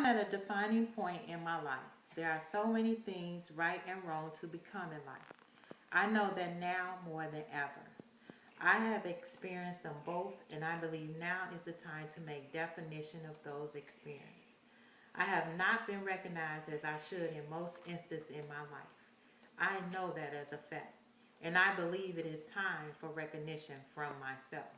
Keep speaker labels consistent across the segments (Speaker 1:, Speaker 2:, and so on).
Speaker 1: I'm at a defining point in my life. There are so many things right and wrong to become in life. I know that now more than ever. I have experienced them both, and I believe now is the time to make definition of those experiences. I have not been recognized as I should in most instances in my life. I know that as a fact, and I believe it is time for recognition from myself.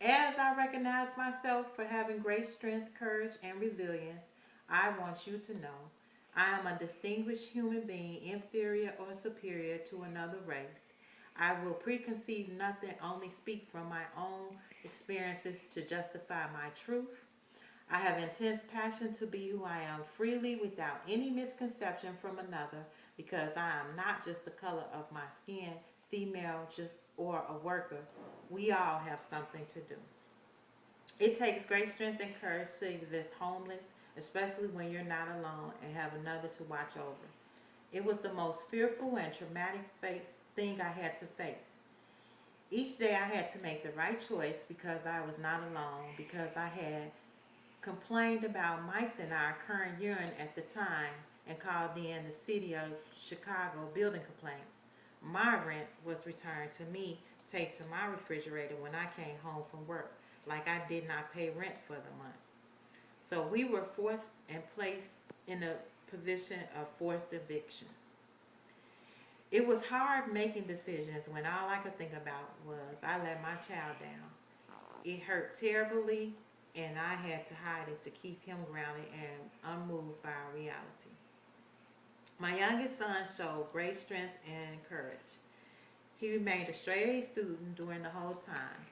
Speaker 1: As I recognize myself for having great strength, courage, and resilience, I want you to know I am a distinguished human being, inferior or superior to another race. I will preconceive nothing, only speak from my own experiences to justify my truth. I have intense passion to be who I am freely without any misconception from another because I am not just the color of my skin, female, just or a worker. We all have something to do. It takes great strength and courage to exist homeless, especially when you're not alone and have another to watch over. It was the most fearful and traumatic thing I had to face. Each day I had to make the right choice because I was not alone, because I had complained about mice in our current urine at the time and called in the city of Chicago building complaints. My rent was returned to me, taped to my refrigerator when I came home from work, like I did not pay rent for the month. So we were forced and placed in a position of forced eviction. It was hard making decisions when all I could think about was I let my child down. It hurt terribly, and I had to hide it to keep him grounded and unmoved by reality. My youngest son showed great strength and courage. He remained a straight A student during the whole time,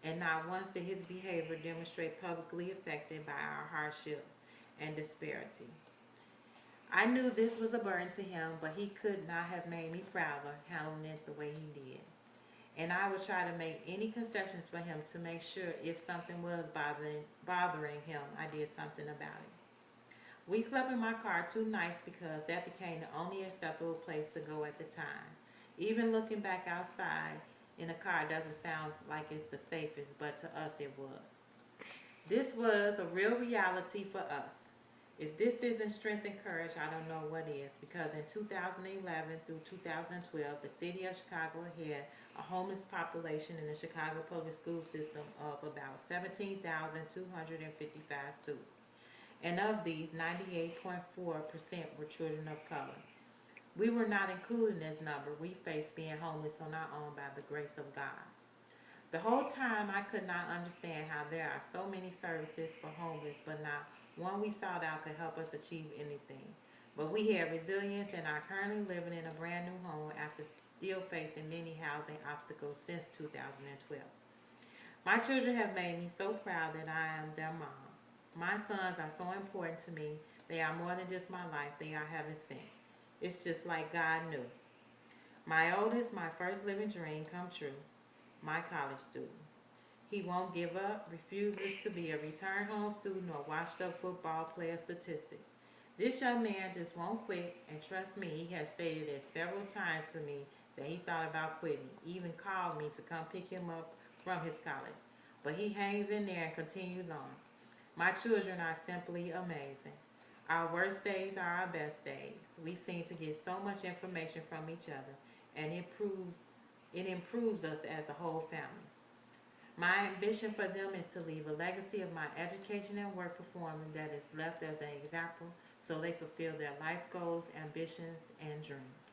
Speaker 1: and not once did his behavior demonstrate publicly affected by our hardship and disparity. I knew this was a burden to him, but he could not have made me prouder handling it the way he did. And I would try to make any concessions for him to make sure if something was bothering him, I did something about it. We slept in my car two nights because that became the only acceptable place to go at the time. Even looking back outside in a car doesn't sound like it's the safest, but to us it was. This was a real reality for us. If this isn't strength and courage, I don't know what is, because in 2011 through 2012, the city of Chicago had a homeless population in the Chicago public school system of about 17,255 students. And of these, 98.4% were children of color. We were not included in this number. We faced being homeless on our own by the grace of God. The whole time I could not understand how there are so many services for homeless, but not one we sought out could help us achieve anything. But we had resilience and are currently living in a brand new home after still facing many housing obstacles since 2012. My children have made me so proud that I am their mom. My sons are so important to me. They are more than just my life, they are heaven sent. It's just like God knew. My oldest, my first living dream come true, my college student. He won't give up, refuses to be a return home student or washed up football player statistic. This young man just won't quit, and trust me, he has stated it several times to me that he thought about quitting, even called me to come pick him up from his college. But he hangs in there and continues on. My children are simply amazing. Our worst days are our best days. We seem to get so much information from each other, and it improves us as a whole family. My ambition for them is to leave a legacy of my education and work performance that is left as an example so they fulfill their life goals, ambitions, and dreams.